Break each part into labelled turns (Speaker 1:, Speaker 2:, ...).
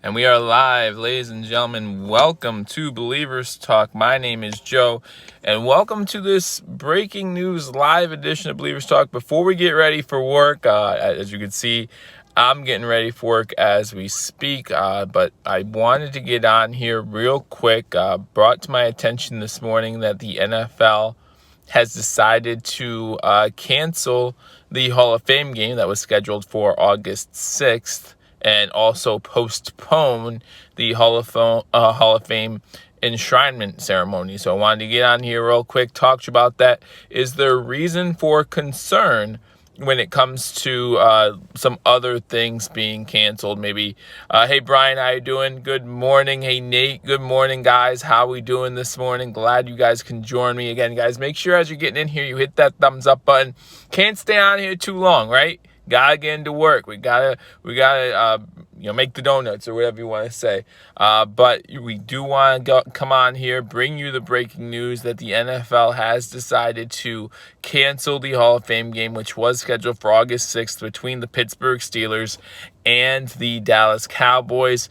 Speaker 1: And we are live, ladies and gentlemen. Welcome to Billievers Talk. My name is Joe, and welcome to this breaking news live edition of Billievers Talk. Before we get ready for work, as you can see, I'm getting ready for work as we speak, but I wanted to get on here real quick. Brought to my attention this morning that the NFL has decided to cancel the Hall of Fame game that was scheduled for August 6th. And also postpone the Hall of Fame enshrinement ceremony. So I wanted to get on here real quick, talk to you about that. Is there reason for concern when it comes to some other things being canceled? Maybe, hey, Brian, how you doing? Good morning. Hey, Nate, good morning, guys. How we doing this morning? Glad you guys can join me again, guys. Make sure as you're getting in here, you hit that thumbs up button. Can't stay on here too long, right? Gotta get into work. We gotta make the donuts or whatever you want to say. But we do want to come on here, bring you the breaking news that the NFL has decided to cancel the Hall of Fame game, which was scheduled for August 6th between the Pittsburgh Steelers and the Dallas Cowboys.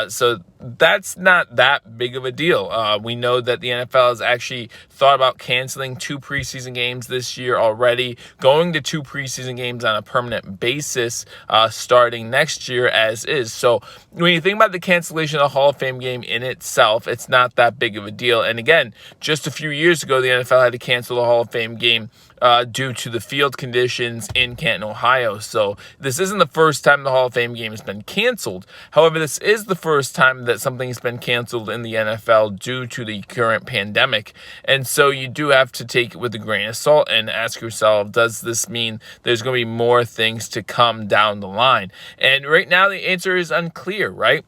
Speaker 1: So that's not that big of a deal. We know that the NFL has actually thought about canceling 2 preseason games this year already, going to 2 preseason games on a permanent basis starting next year as is. So when you think about the cancellation of the Hall of Fame game in itself, it's not that big of a deal. And again, just a few years ago, the NFL had to cancel the Hall of Fame game due to the field conditions in Canton, Ohio. So this isn't the first time the Hall of Fame game has been canceled. However, this is the first time that something's been canceled in the NFL due to the current pandemic. And so you do have to take it with a grain of salt and ask yourself, does this mean there's going to be more things to come down the line? And right now the answer is unclear, right?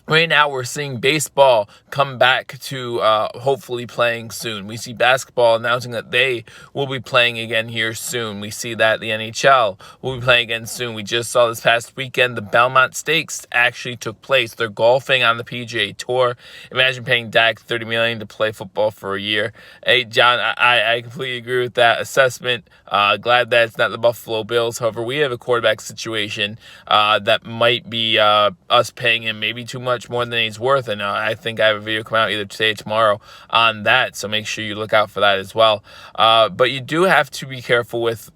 Speaker 1: Right now, we're seeing baseball come back to hopefully playing soon. We see basketball announcing that they will be playing again here soon. We see that the NHL will be playing again soon. We just saw this past weekend the Belmont Stakes actually took place. They're golfing on the PGA Tour. Imagine paying Dak $30 million to play football for a year. Hey, John, I completely agree with that assessment. Glad that it's not the Buffalo Bills. However, we have a quarterback situation that might be us paying him maybe too much more than he's worth, and I think I have a video come out either today or tomorrow on that, so make sure you look out for that as well. But you do have to be careful with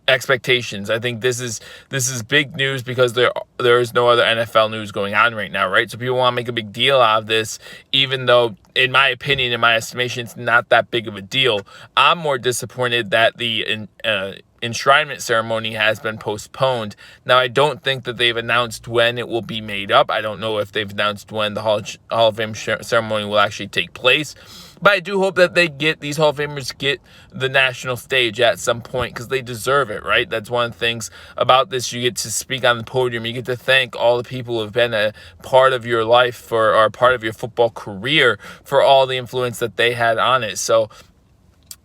Speaker 1: expectations. I think this is big news because there is no other NFL news going on right now, right? So people want to make a big deal out of this, even though, in my opinion, in my estimation, it's not that big of a deal. I'm more disappointed that the enshrinement ceremony has been postponed. Now, I don't think that they've announced when it will be made up. I don't know if they've announced when the Hall of Fame ceremony will actually take place. But I do hope that these Hall of Famers get the national stage at some point because they deserve it, right? That's one of the things about this. You get to speak on the podium. You get to thank all the people who have been a part of your life or part of your football career for all the influence that they had on it. So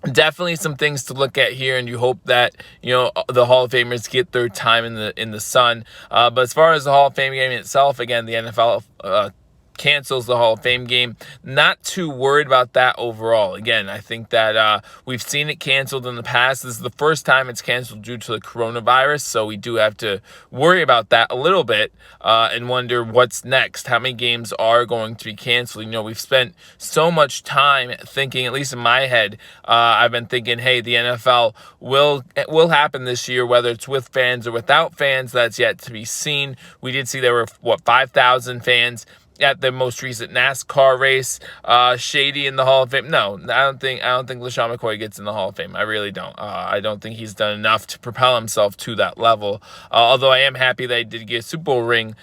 Speaker 1: definitely some things to look at here, and you hope that the Hall of Famers get their time in the sun. But as far as the Hall of Fame game itself, again, the NFL cancels the Hall of Fame game. Not too worried about that overall. Again, I think that we've seen it canceled in the past. This is the first time it's canceled due to the coronavirus, so we do have to worry about that a little bit and wonder what's next. How many games are going to be canceled? We've spent so much time thinking, at least in my head, I've been thinking, hey, the NFL will happen this year, whether it's with fans or without fans. That's yet to be seen. We did see there were 5,000 fans at the most recent NASCAR race. Shady in the Hall of Fame. No, I don't think LaShawn McCoy gets in the Hall of Fame. I really don't. I don't think he's done enough to propel himself to that level. Although I am happy that he did get a Super Bowl ring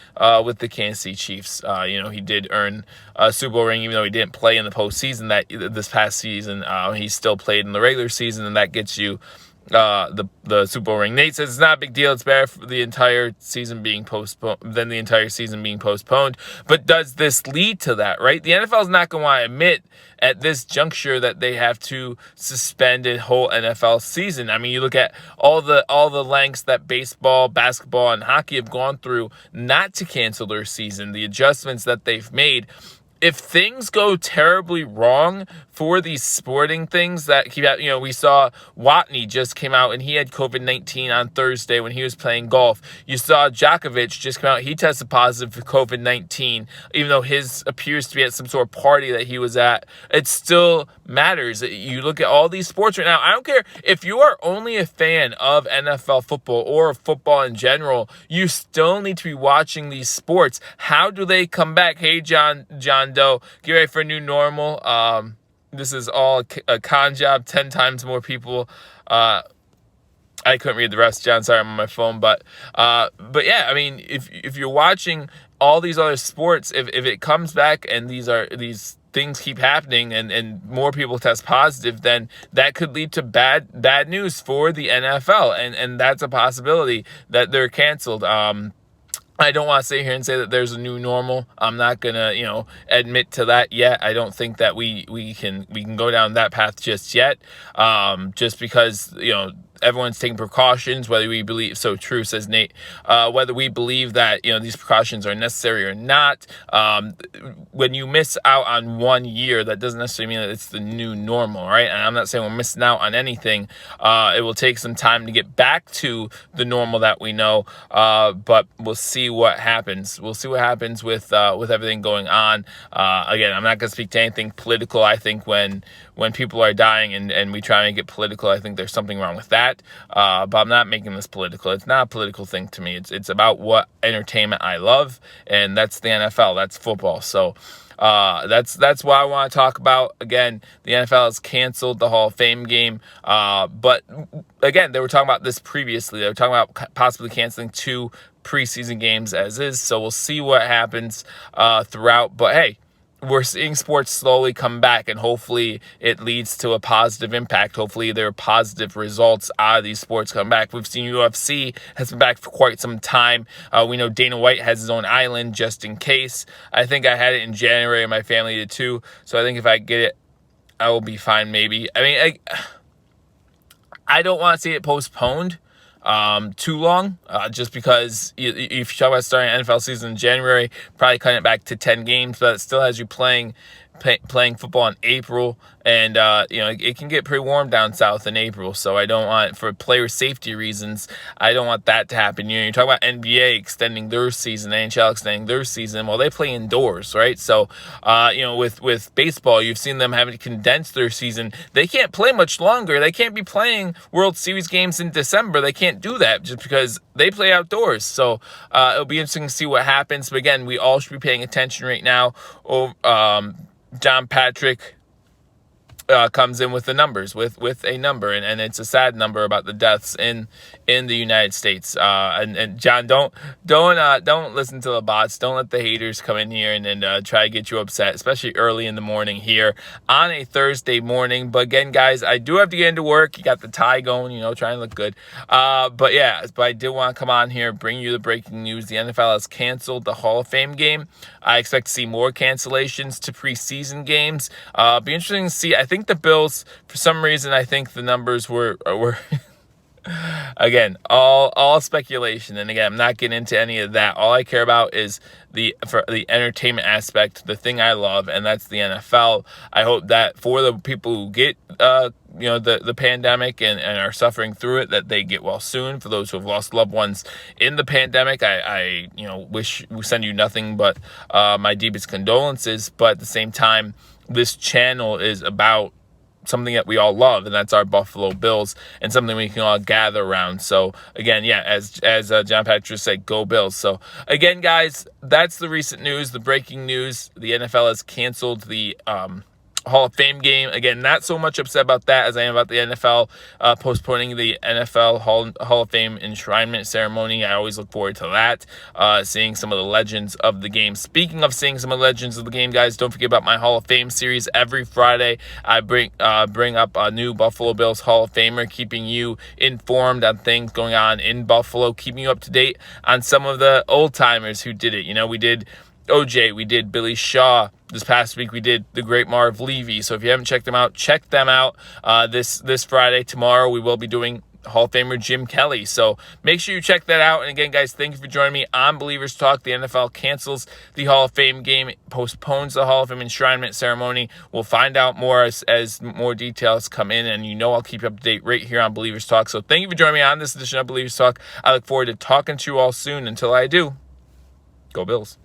Speaker 1: with the Kansas City Chiefs. He did earn a Super Bowl ring, even though he didn't play in the postseason this past season. He still played in the regular season, and that gets you the Super Bowl ring. Nate says it's not a big deal. It's better for the entire season being postponed than the entire season being postponed. But does this lead to that, right? The NFL is not going to want to admit at this juncture that they have to suspend a whole NFL season. I mean, you look at all the lengths that baseball, basketball, and hockey have gone through not to cancel their season, the adjustments that they've made. if things go terribly wrong for these sporting things that keep out, we saw Watney just came out and he had COVID-19 on Thursday when he was playing golf. You saw Djokovic just come out. He tested positive for COVID-19, even though his appears to be at some sort of party that he was at. It still matters. You look at all these sports right now. I don't care if you are only a fan of NFL football or football in general, you still need to be watching these sports. How do they come back? Hey, John Doe, get ready for a new normal. This is all a con job. 10 times more people. I couldn't read the rest, John. Sorry, I'm on my phone. But yeah, I mean, if you're watching all these other sports, if it comes back and these things keep happening and more people test positive, then that could lead to bad news for the NFL, and that's a possibility that they're canceled. I don't want to sit here and say that there's a new normal. I'm not gonna, admit to that yet. I don't think that we can go down that path just yet. Just because, everyone's taking precautions, whether we believe, so true, says Nate, whether we believe that, these precautions are necessary or not. When you miss out on 1 year, that doesn't necessarily mean that it's the new normal, right? And I'm not saying we're missing out on anything. It will take some time to get back to the normal that we know, but we'll see what happens. We'll see what happens with everything going on. Again, I'm not going to speak to anything political. I think when people are dying and we try and get political, I think there's something wrong with that. But I'm not making this political. It's not a political thing to me. It's about what entertainment I love, and that's the NFL. That's football. So that's what I want to talk about. Again, the NFL has canceled the Hall of Fame game. But again, they were talking about this previously. They were talking about possibly canceling 2 preseason games as is. So we'll see what happens throughout. But hey, we're seeing sports slowly come back, and hopefully it leads to a positive impact. Hopefully there are positive results out of these sports coming back. We've seen UFC has been back for quite some time. We know Dana White has his own island just in case. I think I had it in January, and my family did too. So I think if I get it, I will be fine maybe. I mean, I don't want to see it postponed too long, just because if you talk about starting an NFL season in January, probably cutting it back to 10 games, but it still has you playing football in April, and it can get pretty warm down south in April, so I don't want, for player safety reasons, I don't want that to happen. You're talking about NBA extending their season, NHL extending their season, well, they play indoors, right? So with baseball, you've seen them having to condense their season. They can't play much longer. They can't be playing World Series games in December. They can't do that just because they play outdoors. So it'll be interesting to see what happens. But again, we all should be paying attention right now. John Patrick comes in with the numbers, with a number, and it's a sad number about the deaths in the United States. And John, don't listen to the bots. Don't let the haters come in here and try to get you upset, especially early in the morning here on a Thursday morning. But again, guys, I do have to get into work. You got the tie going, trying to look good. But I did want to come on here, bring you the breaking news. The NFL has canceled the Hall of Fame game. I expect to see more cancellations to preseason games. Be interesting to see. I think the Bills, for some reason, I think the numbers were again, all speculation. And again, I'm not getting into any of that. All I care about is the entertainment aspect, the thing I love, and that's the NFL. I hope that for the people who get the pandemic and are suffering through it, that they get well soon. For those who have lost loved ones in the pandemic, I wish we send you nothing but my deepest condolences. But at the same time, this channel is about something that we all love, and that's our Buffalo Bills, and something we can all gather around. So again, as John Patrick said, go Bills. So again, guys, that's the recent news, the breaking news. The NFL has canceled the Hall of Fame game. Again, not so much upset about that as I am about the NFL postponing the NFL Hall of Fame enshrinement ceremony. I always look forward to that, seeing some of the legends of the game. Speaking of seeing some of the legends of the game, guys, don't forget about my Hall of Fame series. Every Friday, I bring up a new Buffalo Bills Hall of Famer, keeping you informed on things going on in Buffalo, keeping you up to date on some of the old-timers who did it. We did OJ, we did Billy Shaw. This past week, we did the great Marv Levy. So if you haven't checked them out, check them out. This Friday, tomorrow, we will be doing Hall of Famer Jim Kelly. So make sure you check that out. And again, guys, thank you for joining me on Believers Talk. The NFL cancels the Hall of Fame game, postpones the Hall of Fame enshrinement ceremony. We'll find out more as more details come in, and I'll keep you up to date right here on Believers Talk. So thank you for joining me on this edition of Believers Talk. I look forward to talking to you all soon. Until I do, go Bills.